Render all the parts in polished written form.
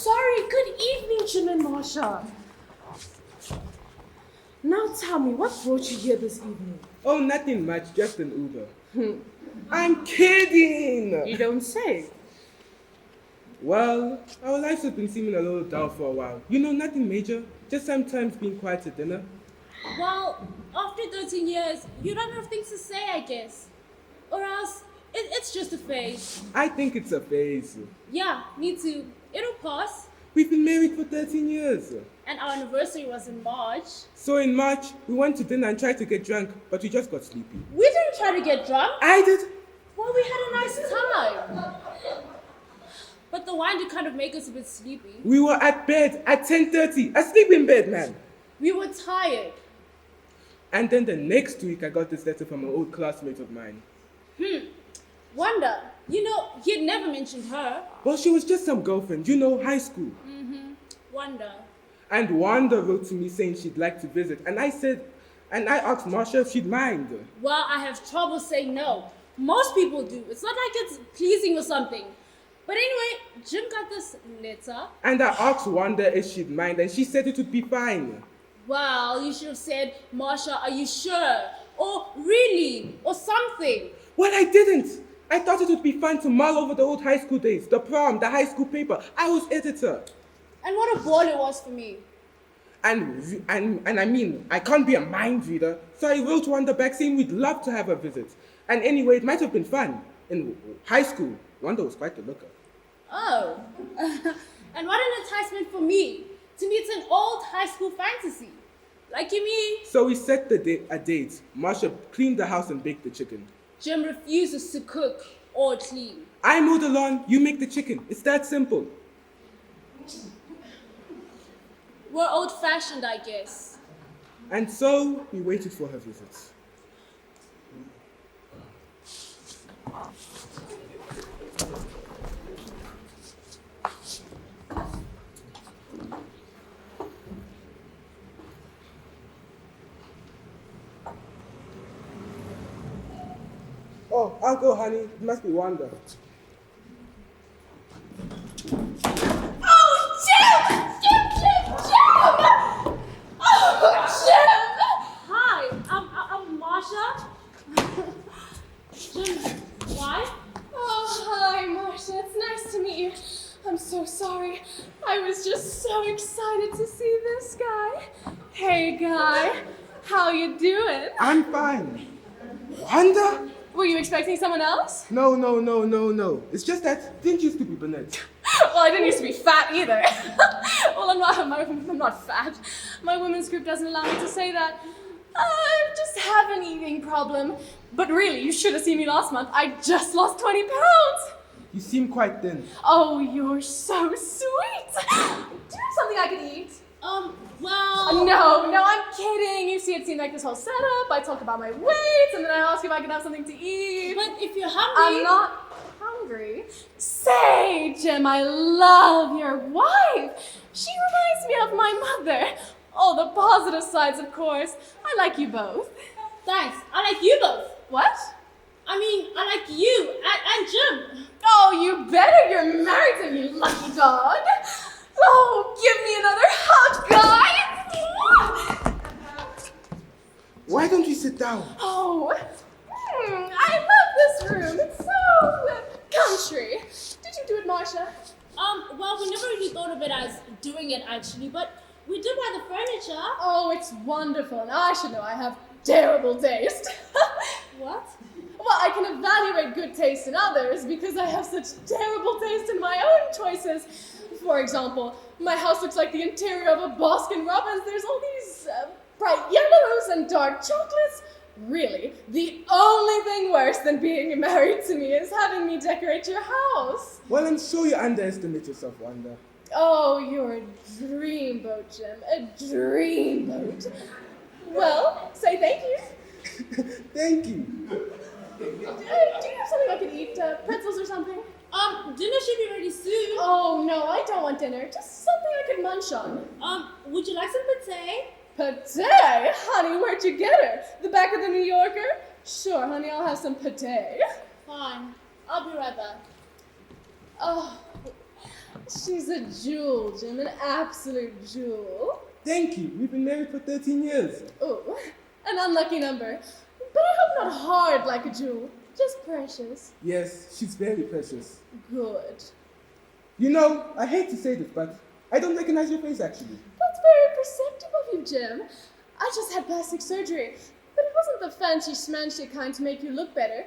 sorry. Good evening, Jim and Marsha. Now tell me, what brought you here this evening? Oh, nothing much, just an Uber. I'm kidding! You don't say. Well, our lives have been seeming a little dull for a while. You know, nothing major, just sometimes being quiet at dinner. Well, after 13 years, you don't have things to say, I guess. Or else, it's just a phase. I think it's a phase. Yeah, me too. It'll pass. We've been married for 13 years. And our anniversary was in March. So in March, we went to dinner and tried to get drunk, but we just got sleepy. We didn't try to get drunk. I did. Well, we had a nice time. But the wine did kind of make us a bit sleepy. We were at bed at 10:30, asleep in bed, man. We were tired. And then the next week, I got this letter from an old classmate of mine. Wanda, you know, you'd never mentioned her. Well, she was just some girlfriend, you know, high school. Wanda. And Wanda wrote to me saying she'd like to visit. And I asked Marsha if she'd mind. Well, I have trouble saying no. Most people do. It's not like it's pleasing or something. But anyway, Jim got this letter. And I asked Wanda if she'd mind, and she said it would be fine. Well, you should have said, Marsha, are you sure? Or really? Or something. Well, I didn't. I thought it would be fun to mull over the old high school days, the prom, the high school paper. I was editor. And what a ball it was for me. And I mean, I can't be a mind reader, so I wrote Wanda back saying we'd love to have her visit. And anyway, it might have been fun. In high school, Wanda was quite the looker. Oh. And what an enticement for me to meet an old high school fantasy. Like you mean? So we set a date. Marsha cleaned the house and baked the chicken. Jim refuses to cook or clean. I mow the lawn, you make the chicken. It's that simple. We're old-fashioned, I guess. And so we waited for her visit. Oh, I'll go, honey. It must be Wanda. Oh, Jim! Jim! Oh, Jim! Hi, I'm Marsha. Jim, why? Oh, hi, Marsha. It's nice to meet you. I'm so sorry. I was just so excited to see this guy. Hey, guy. How you doing? I'm fine. Wanda? Were you expecting someone else? No. It's just that didn't used to be brunette. Well, I didn't used to be fat either. Well, I'm not fat. My women's group doesn't allow me to say that. I just have an eating problem. But really, you should have seen me last month. I just lost 20 pounds. You seem quite thin. Oh, you're so sweet. Do you have something I can eat? Well... No, I'm kidding. You see, it seemed like this whole setup. I talk about my weight, and then I ask if I can have something to eat. But if you're hungry... I'm not hungry. Say, Jim, I love your wife. She reminds me of my mother. All the positive sides, of course. I like you both. Thanks. I like you both. What? I mean, I like you and Jim. Oh, you better. You're married to me, you lucky dog. Oh, give me another hug, guy. Why don't you sit down? Oh, I love this room. It's so country. Did you do it, Marsha? Well, we never really thought of it as doing it actually, but we did buy the furniture. Oh, it's wonderful. Now I should know I have terrible taste. What? Well, I can evaluate good taste in others because I have such terrible taste in my own choices. For example, my house looks like the interior of a Baskin Robbins. There's all these bright yellows and dark chocolates. Really, the only thing worse than being married to me is having me decorate your house. Well, I'm sure you underestimate yourself, Wanda. Oh, you're a dreamboat, Jim. A dreamboat. Well, say thank you. Thank you. Do you have something I can eat? Pretzels or something? Dinner should be ready soon. Oh, no, I don't want dinner. Just something I can munch on. Would you like some pate? Pate? Honey, where'd you get her? The back of the New Yorker? Sure, honey, I'll have some pate. Fine. I'll be right back. Oh, She's a jewel, Jim, an absolute jewel. Thank you. We've been married for 13 years. Oh, an unlucky number. But I hope not hard like a jewel, just precious. Yes, she's very precious. Good. You know, I hate to say this, but I don't recognize your face actually. That's very perceptive of you, Jim. I just had plastic surgery, but it wasn't the fancy schmancy kind to make you look better.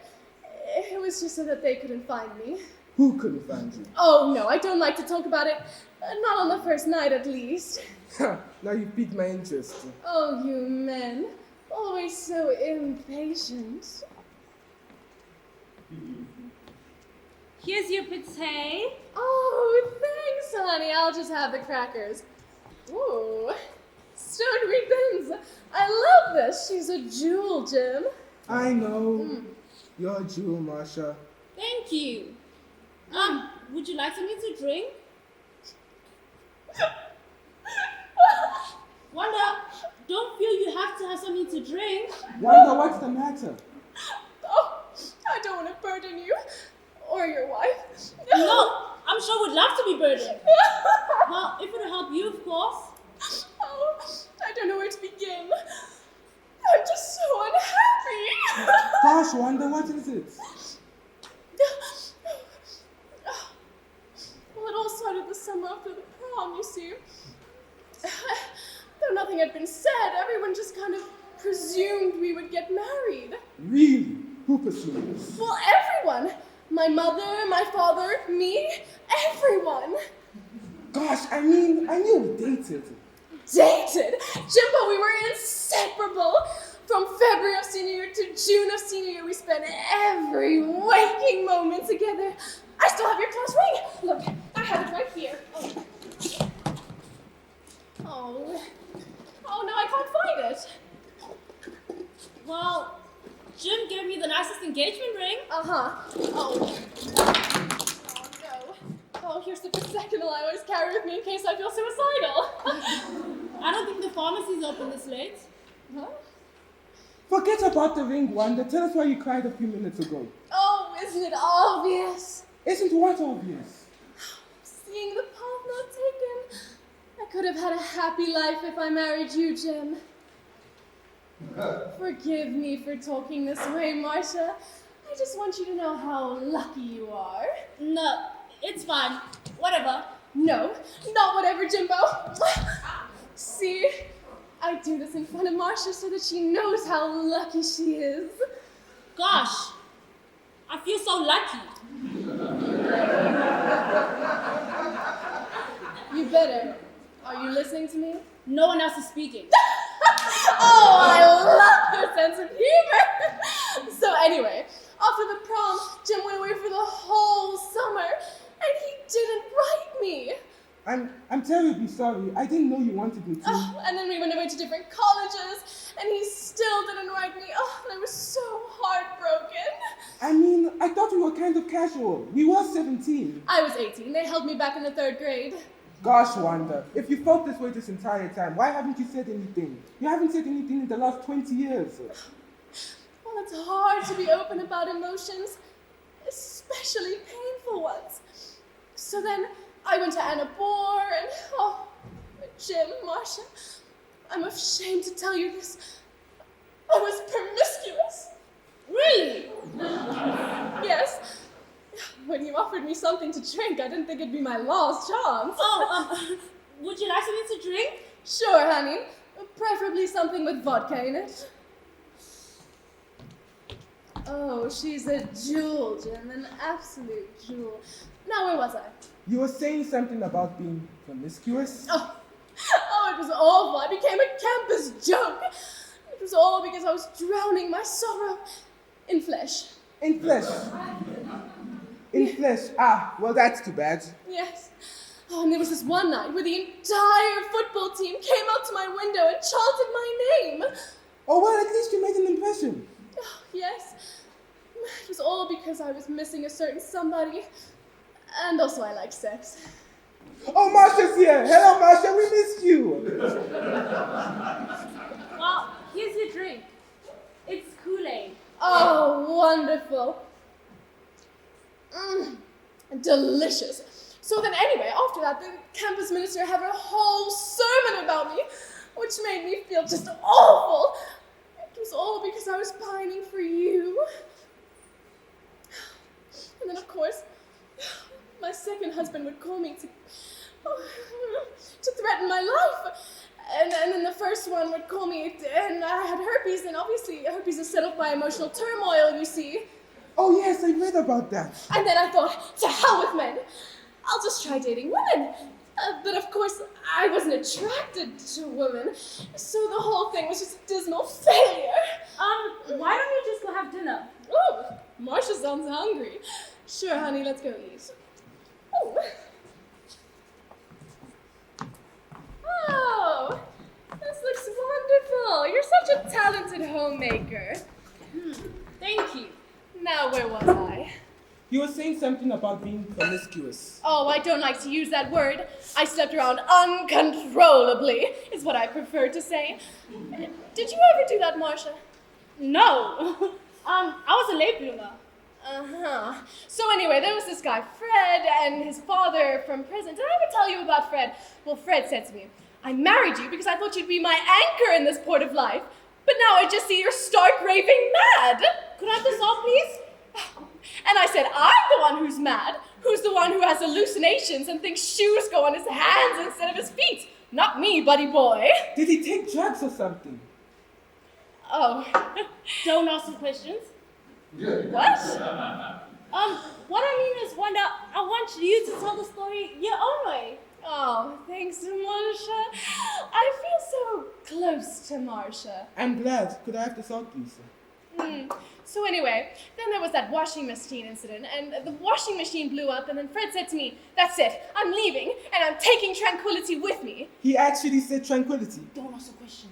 It was just so that they couldn't find me. Who couldn't find you? Oh, no, I don't like to talk about it. Not on the first night, at least. Now you piqued my interest. Oh, you men. Always so impatient. Here's your potato. Oh, thanks, honey. I'll just have the crackers. Ooh, stone ribbons. I love this. She's a jewel, Jim. I know. You're a jewel, Marsha. Thank you. Would you like something to drink? Wanda, don't feel you have to have something to drink. Wanda, what's the matter? Oh, I don't want to burden you. Or your wife. No, I'm sure would love to be burdened. Well, if it'll help you, of course. Oh, I don't know where to begin. I'm just so unhappy. Gosh, Wanda, what is it? Well, it all started the summer after the prom, you see. Though nothing had been said, everyone just kind of presumed we would get married. Really? Who pursued this? Well, everyone. My mother, my father, me, everyone. Gosh, I mean, I knew we dated. Dated? Jimbo, we were inseparable. From February of senior year to June of senior year, we spent every waking moment together. I still have your class ring. Look, I have it right here. Oh no, I can't find it. Well, Jim gave me the nicest engagement ring. Oh no. Oh, here's the prosecco I always carry with me in case I feel suicidal. I don't think the pharmacy's open this late. Huh? Forget about the ring, Wanda. Tell us why you cried a few minutes ago. Oh, isn't it obvious? Isn't what obvious? Seeing the path not taken. I could have had a happy life if I married you, Jim. Forgive me for talking this way, Marsha. I just want you to know how lucky you are. No, it's fine. Whatever. No, not whatever, Jimbo. See, I do this in front of Marsha so that she knows how lucky she is. Gosh, I feel so lucky. You better. Are you listening to me? No one else is speaking. Oh, I love her sense of humor. So anyway, after the prom, Jim went away for the whole summer, and he didn't write me. I'm terribly sorry. I didn't know you wanted me to. Oh, and then we went away to different colleges, and he still didn't write me. Oh, and I was so heartbroken. I mean, I thought we were kind of casual. We were 17. I was 18. They held me back in the 3rd grade. Gosh, Wanda, if you felt this way this entire time, why haven't you said anything? You haven't said anything in the last 20 years. Well, it's hard to be open about emotions, especially painful ones. So then I went to Anna Bohr and, Jim, Marsha, I'm ashamed to tell you this. I was promiscuous. Really? Yes. When you offered me something to drink, I didn't think it'd be my last chance. Would you like something to drink? Sure, honey. Preferably something with vodka in it. Oh, she's a jewel, Jim, an absolute jewel. Now, where was I? You were saying something about being promiscuous? Oh, it was awful. I became a campus joke. It was all because I was drowning my sorrow in flesh. In flesh? In flesh? Ah, well, that's too bad. Yes. Oh, and there was this one night where the entire football team came out to my window and chanted my name. Oh, well, at least you made an impression. Oh, yes. It was all because I was missing a certain somebody. And also I like sex. Oh, Marsha's here. Hello, Marsha. We missed you. Well, here's your drink. It's Kool-Aid. Oh, wonderful. Delicious. So then anyway, after that, the campus minister had a whole sermon about me, which made me feel just awful. It was all because I was pining for you. And then, of course, my second husband would call me to threaten my life. And then the first one would call me, and I had herpes, and obviously herpes is set off by emotional turmoil, you see. Oh yes, I read about that. And then I thought, to hell with men. I'll just try dating women. But of course, I wasn't attracted to women, so the whole thing was just a dismal failure. Why don't you just go have dinner? Oh, Marsha sounds hungry. Sure, honey, let's go eat. Oh, this looks wonderful. You're such a talented homemaker. Thank you. Now, where was I? You were saying something about being promiscuous. Oh, I don't like to use that word. I slept around uncontrollably, is what I prefer to say. Did you ever do that, Marsha? No. I was a late bloomer. Uh-huh. So anyway, there was this guy, Fred, and his father from prison. Did I ever tell you about Fred? Well, Fred said to me, I married you because I thought you'd be my anchor in this port of life, but now I just see you're stark raving mad. Could I have the salt, please? And I said, I'm the one who's mad, who's the one who has hallucinations and thinks shoes go on his hands instead of his feet. Not me, buddy boy. Did he take drugs or something? Oh. Don't ask some questions. What? What I mean is, Wanda, I want you to tell the story your own way. Oh, thanks, Marsha. I feel so close to Marsha. I'm glad. Could I have the salt, please? So anyway, then there was that washing machine incident, and the washing machine blew up, and then Fred said to me, that's it, I'm leaving, and I'm taking Tranquility with me. He actually said Tranquility. Don't ask some questions.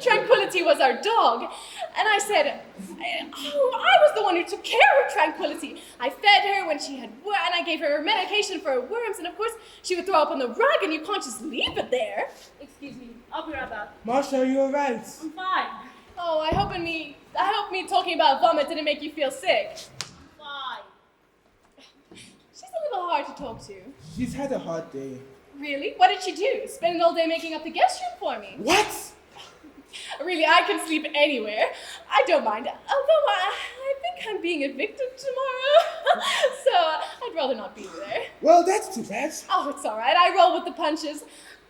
Tranquility was our dog, and I said, I was the one who took care of Tranquility. I fed her when she had and I gave her medication for her worms, and of course, she would throw up on the rug, and you can't just leave it there. Excuse me, I'll be right back. Marsha, are you alright? I'm fine. Oh, I hope me talking about vomit didn't make you feel sick. Fine. She's a little hard to talk to. She's had a hard day. Really? What did she do? Spend an all day making up the guest room for me? What? Really, I can sleep anywhere. I don't mind. Although I think I'm being evicted tomorrow. So I'd rather not be there. Well, that's too bad. Oh, it's all right. I roll with the punches.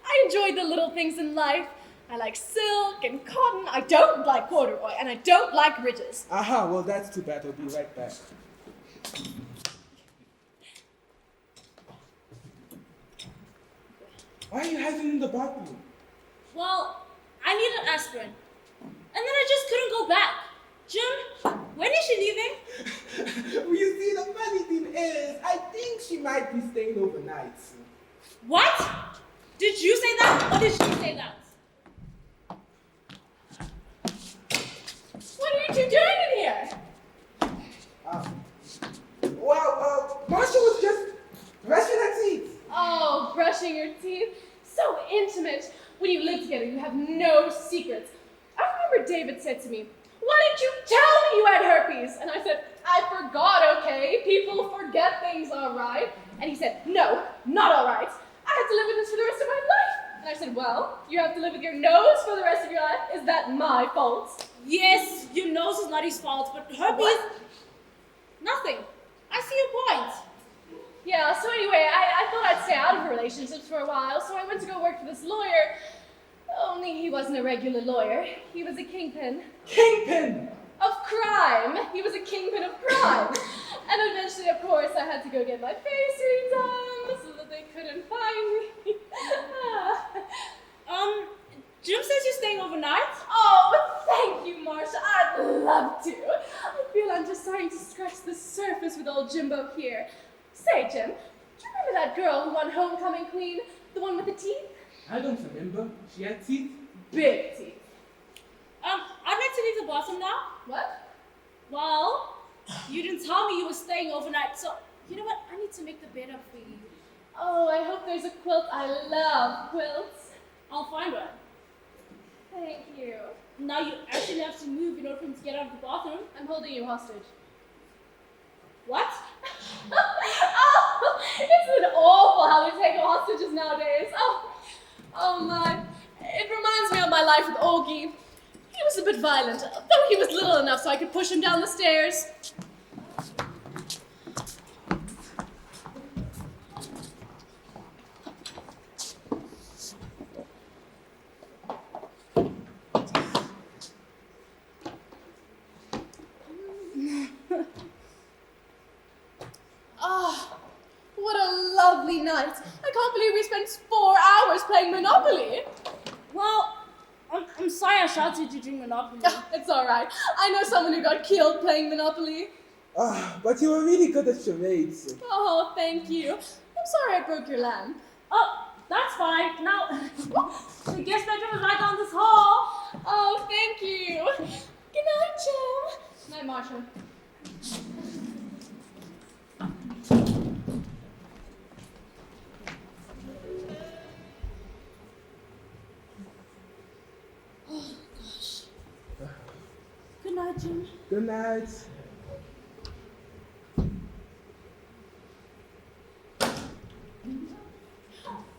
I enjoy the little things in life. I like silk and cotton. I don't like corduroy, and I don't like ridges. Aha, well, that's too bad. I'll be right back. Why are you hiding in the bathroom? Well, I need an aspirin. And then I just couldn't go back. Jim, when is she leaving? You see, the funny thing is, I think she might be staying overnight. What? Did you say that, or did she say that? What are you two doing in here? Marsha was just brushing her teeth. Oh, brushing your teeth. So intimate. When you live together, you have no secrets. I remember David said to me, why didn't you tell me you had herpes? And I said, I forgot, okay? People forget things, all right? And he said, no, not all right. I have to live with this for the rest of my life. And I said, well, you have to live with your nose for the rest of your life. Is that my fault? Yes, your nose is not his fault, but herpes... What? Nothing. I see your point. Yeah, so anyway, I thought I'd stay out of relationships for a while, so I went to go work for this lawyer. Only he wasn't a regular lawyer. He was a kingpin. Kingpin! Of crime! He was a kingpin of crime! And eventually, of course, I had to go get my face redone so that they couldn't find me. Jim says you're staying overnight? Oh, thank you, Marsha. I'd love to. I feel I'm just starting to scratch the surface with old Jimbo here. Say, Jim, do you remember that girl who won Homecoming Queen? The one with the teeth? I don't remember. She had teeth. Big teeth. I'd like to leave the bathroom now. What? Well, you didn't tell me you were staying overnight, so you know what? I need to make the bed up for you. Oh, I hope there's a quilt. I love quilts. I'll find one. Thank you. Now you actually have to move in order for him to get out of the bathroom. I'm holding you hostage. What? Oh, Isn't it awful how they take hostages nowadays? Oh my. It reminds me of my life with Augie. He was a bit violent, though he was little enough so I could push him down the stairs. What a lovely night. I can't believe we spent 4 hours playing Monopoly. Well, I'm sorry I shouted you during Monopoly. It's all right. I know someone who got killed playing Monopoly. But you were really good at charades. Oh, thank you. I'm sorry I broke your lamp. Oh, that's fine. Now, the guest bedroom is right down this hall. Oh, thank you. Good night, Jim. Night, Marsha. Oh, gosh. Good night, Jim. Good night.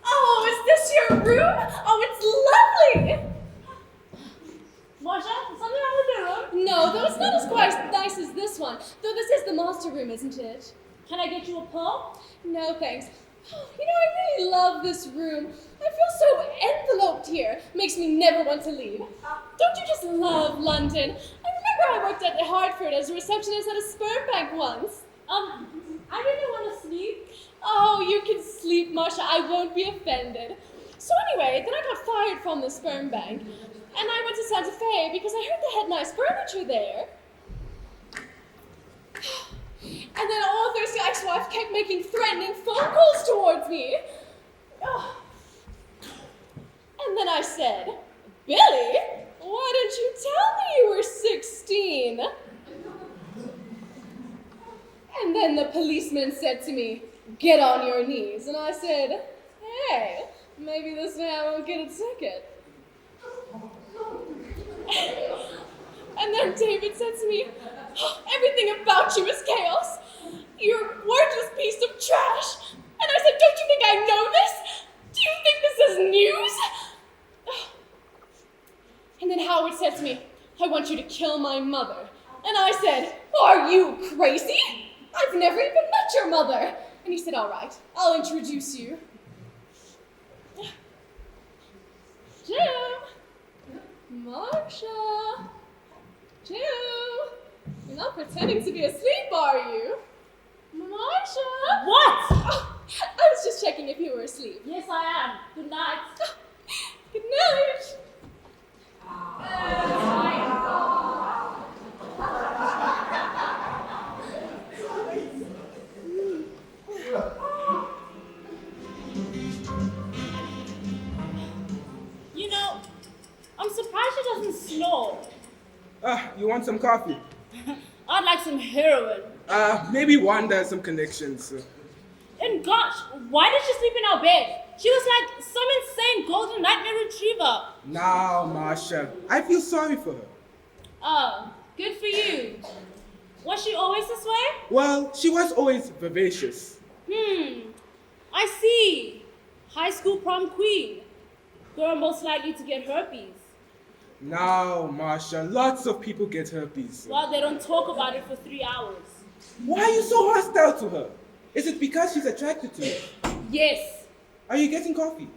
Oh, is this your room? Oh, it's lovely. Marsha, is something wrong with your room? No, though it's not as quite nice as this one. Though this is the master room, isn't it? Can I get you a pearl? No, thanks. You know, I really love this room. I feel so enveloped here. Makes me never want to leave. Don't you just love London? I remember I worked at Hartford as a receptionist at a sperm bank once. I really want to sleep. Oh, you can sleep, Marsha. I won't be offended. So anyway, then I got fired from the sperm bank. And I went to Santa Fe because I heard they had nice furniture there. And then all thirsty ex-wife kept making threatening phone calls towards me. Oh. And then I said, Billy, why didn't you tell me you were 16? And then the policeman said to me, get on your knees. And I said, hey, maybe this way I won't get a ticket. And then David said to me, oh, everything about you is chaos. You're a worthless piece of trash. And I said, don't you think I know this? Do you think this is news? And then Howard said to me, I want you to kill my mother. And I said, are you crazy? I've never even met your mother. And he said, all right, I'll introduce you. Jim, Marsha, Jim, you're not pretending to be asleep, are you? Marsha! What? Oh, I was just checking if you were asleep. Yes, I am. Good night. Good night. You know, I'm surprised she doesn't snore. You want some coffee? I'd like some heroin. Maybe Wanda has some connections. And gosh, why did she sleep in our bed? She was like some insane golden nightmare retriever. Now, Marsha, I feel sorry for her. Oh, good for you. Was she always this way? Well, she was always vivacious. I see. High school prom queen. Girl most likely to get herpes. Now, Marsha, lots of people get herpes. Well, they don't talk about it for 3 hours. Why are you so hostile to her? Is it because she's attracted to you? Yes. Are you getting coffee?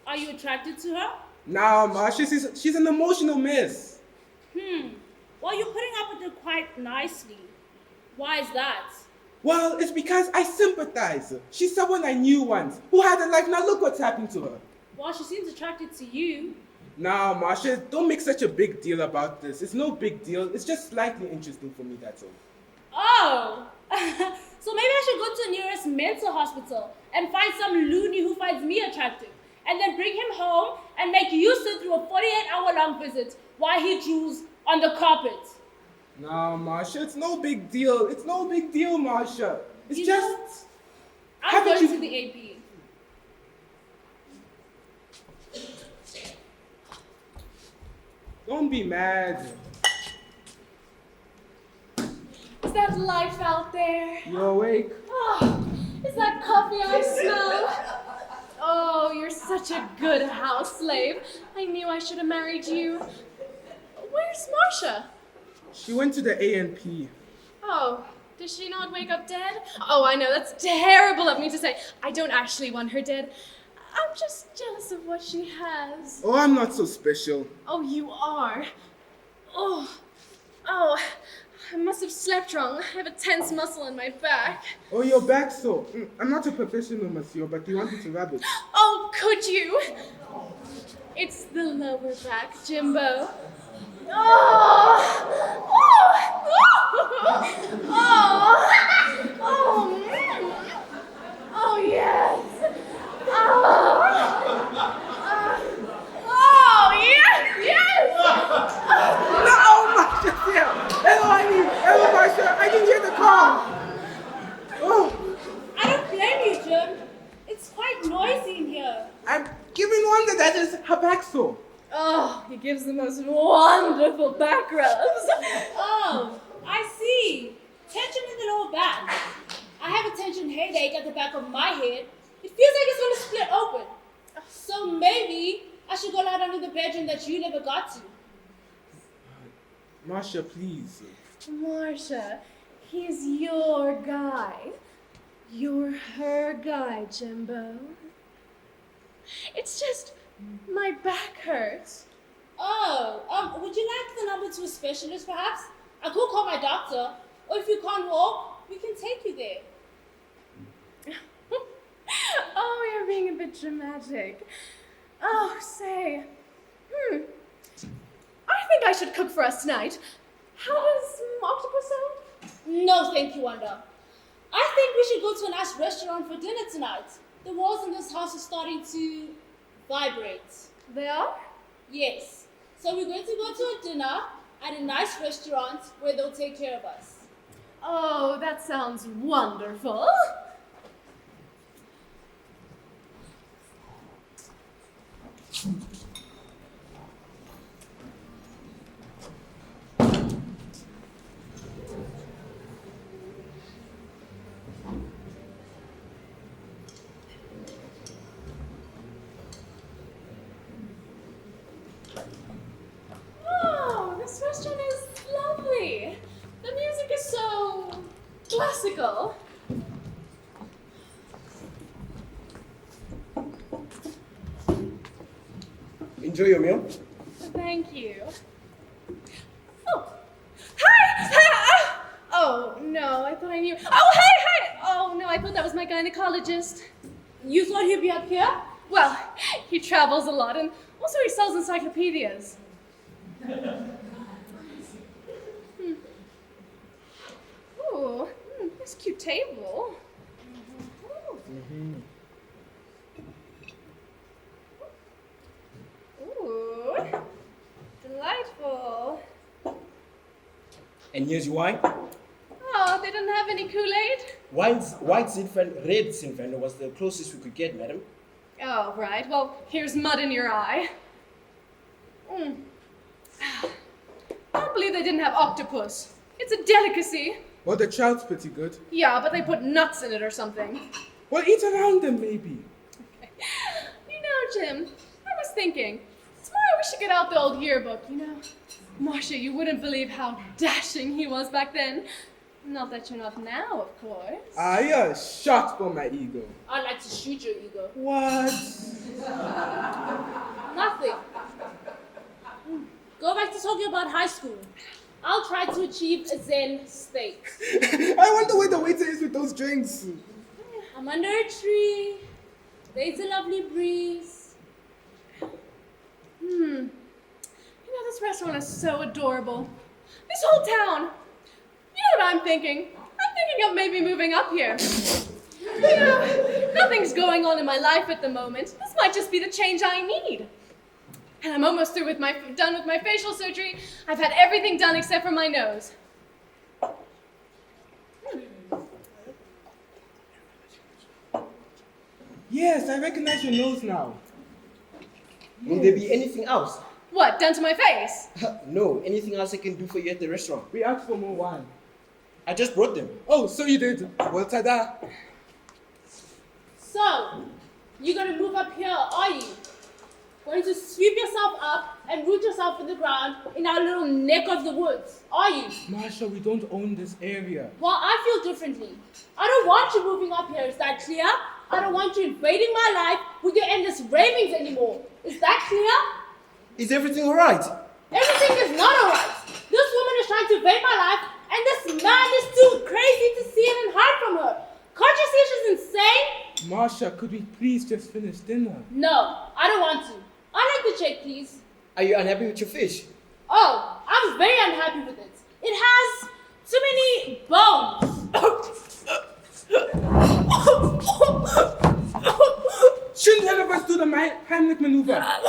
Are you attracted to her? Now, Marsha, she's an emotional mess. Well, you're putting up with her quite nicely. Why is that? Well, it's because I sympathize. She's someone I knew once, who had a life. Now look what's happened to her. Well, she seems attracted to you. Now, Marsha, don't make such a big deal about this. It's no big deal. It's just slightly interesting for me, that's all. Oh! So maybe I should go to the nearest mental hospital and find some loony who finds me attractive, and then bring him home and make you sit through a 48-hour-long visit while he drools on the carpet. Now, Marsha, it's no big deal. It's no big deal, Marsha. It's You just... know, I'm haven't going you- to the AP. Don't be mad. Is that life out there? You awake? Oh, is that coffee I smell? Oh, you're such a good house slave. I knew I should have married you. Where's Marsha? She went to the A&P. Oh, did she not wake up dead? Oh, I know, that's terrible of me to say. I don't actually want her dead. I'm just jealous of what she has. Oh, I'm not so special. Oh, you are. Oh, I must have slept wrong. I have a tense muscle in my back. Oh, your back's sore. I'm not a professional, monsieur, but you want me to rub it. Oh, could you? It's the lower back, Jimbo. Oh, oh, yes. Yes. No, Marsha, hello, Marsha, I can hear the car. Oh, I don't blame you, Jim. It's quite noisy in here. I'm giving Wanda that is her back sore. Oh, he gives the most wonderful back rubs. Oh, I see. Tension in the lower back. I have a tension headache at the back of my head. It feels like it's going to split open. So maybe I should go lie down in the bedroom that you never got to. Marsha, please. Marsha, he's your guy. You're her guy, Jimbo. It's just my back hurts. Oh, would you like the number to a specialist perhaps? I could call my doctor. Or if you can't walk, we can take you there. Oh, you're being a bit dramatic. Oh, say. I think I should cook for us tonight. How does octopus sound? No, thank you, Wanda. I think we should go to a nice restaurant for dinner tonight. The walls in this house are starting to vibrate. They are? Yes. So we're going to go to a dinner at a nice restaurant where they'll take care of us. Oh, that sounds wonderful. Oh, this restaurant is lovely. The music is so classical. Enjoy your meal. Thank you. Oh, hi! Oh, no, I thought I knew. Oh, hey! Oh, no, I thought that was my gynecologist. You thought he'd be up here? Well, he travels a lot, and also he sells encyclopedias. Ooh, this cute table. Ooh, delightful. And here's your wine. Oh, they don't have any Kool-Aid? White Zinfandel, red Zinfandel was the closest we could get, madam. Oh, right. Well, here's mud in your eye. I can't believe they didn't have octopus. It's a delicacy. Well, the trout's pretty good. Yeah, but they put nuts in it or something. Well, eat around them, maybe. You know, Jim, I was thinking, tomorrow we should get out the old yearbook, you know? Marsha, you wouldn't believe how dashing he was back then. Not that you're not now, of course. Ah, you're a shot for my ego. I'd like to shoot your ego. What? Nothing. Go back to talking about high school. I'll try to achieve a Zen state. I wonder where the waiter is with those drinks. I'm under a tree. There's a lovely breeze. You know, this restaurant is so adorable. This whole town. You know what I'm thinking? I'm thinking of maybe moving up here. You know, nothing's going on in my life at the moment. This might just be the change I need. And I'm almost done with my facial surgery. I've had everything done except for my nose. Yes, I recognize your nose now. Will there be anything else? What, done to my face? No, anything else I can do for you at the restaurant? We asked for more wine. I just brought them. Oh, so you did. Well, tada. So, you're gonna move up here, are you? Going to sweep yourself up and root yourself in the ground in our little neck of the woods, are you? Marsha, we don't own this area. Well, I feel differently. I don't want you moving up here, is that clear? I don't want you invading my life with your endless ravings anymore. Is that clear? Is everything alright? Everything is not alright. This woman is trying to invade my life, and this man is too crazy to see it and hide from her. Can't you see she's insane? Marsha, could we please just finish dinner? No, I don't want to. I like the check, please. Are you unhappy with your fish? Oh, I'm very unhappy with it. It has too many bones. Shouldn't any of us do the Heimlich maneuver? I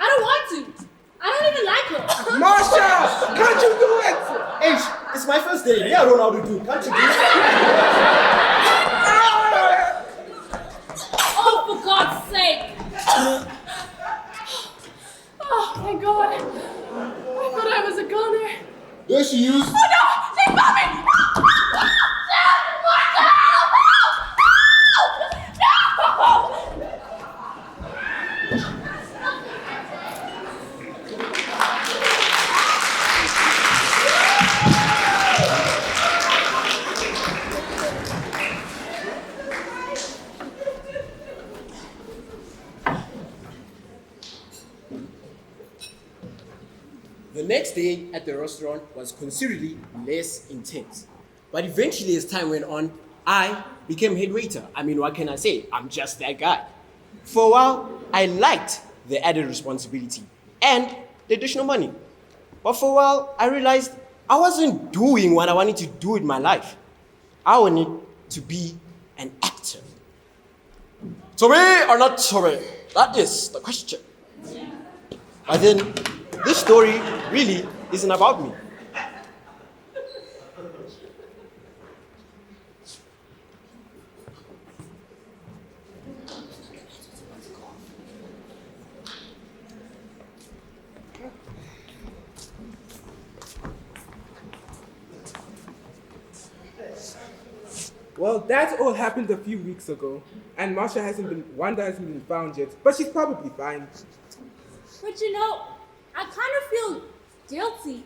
don't want to. I don't even like her. Marsha, can't you do it? Hey, it's my first day. Yeah, I don't know how to do. Can't you do it? Oh, for God's sake. Oh, thank God. I thought I was a goner. There she is. Oh no! They found me! No! The next day at the restaurant was considerably less intense. But eventually, as time went on, I became head waiter. I mean, what can I say? I'm just that guy. For a while, I liked the added responsibility and the additional money. But for a while, I realized I wasn't doing what I wanted to do in my life. I wanted to be an actor. To be or not to be? That is the question. But then, this story really isn't about me. Well, that all happened a few weeks ago, and Wanda hasn't been found yet, but she's probably fine. But you know, I kind of feel guilty.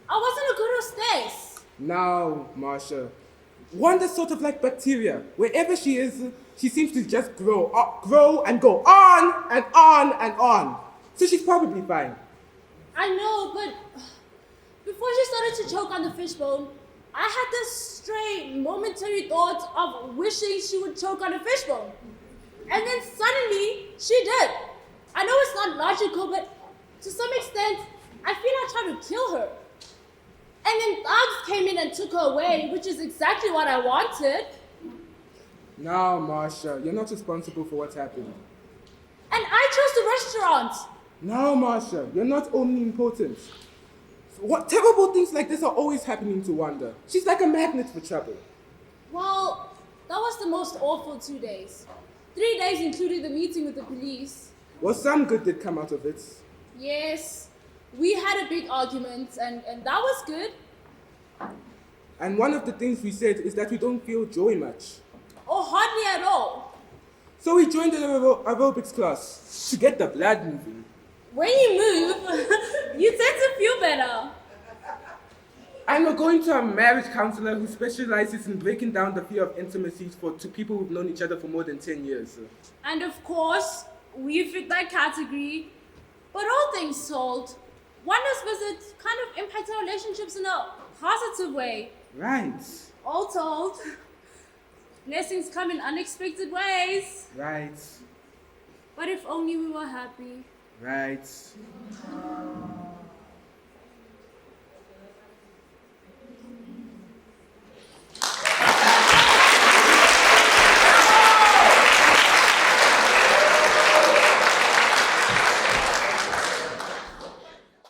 I wasn't a good hostess. Now, Marsha, Wanda's sort of like bacteria. Wherever she is, she seems to just grow and go on and on and on. So she's probably fine. I know, but before she started to choke on the fishbone, I had this stray momentary thought of wishing she would choke on a fishbone. And then suddenly, she did. I know it's not logical, but to some extent, I feel I tried to kill her. And then thugs came in and took her away, which is exactly what I wanted. Now, Marsha, you're not responsible for what's happened. And I chose the restaurant. Now, Marsha, you're not omnipotent. What terrible things like this are always happening to Wanda. She's like a magnet for trouble. Well, that was the most awful 2 days. 3 days including the meeting with the police. Well, some good did come out of it. Yes, we had a big argument and that was good. And one of the things we said is that we don't feel joy much. Or hardly at all. So we joined an aerobics class to get the blood moving. When you move, you tend to feel better. And we're going to a marriage counselor who specializes in breaking down the fear of intimacy to people who've known each other for more than 10 years. And of course, we fit that category. But all things told, Wanda's visit kind of impacts our relationships in a positive way. Right. All told, blessings come in unexpected ways. Right. But if only we were happy. Right.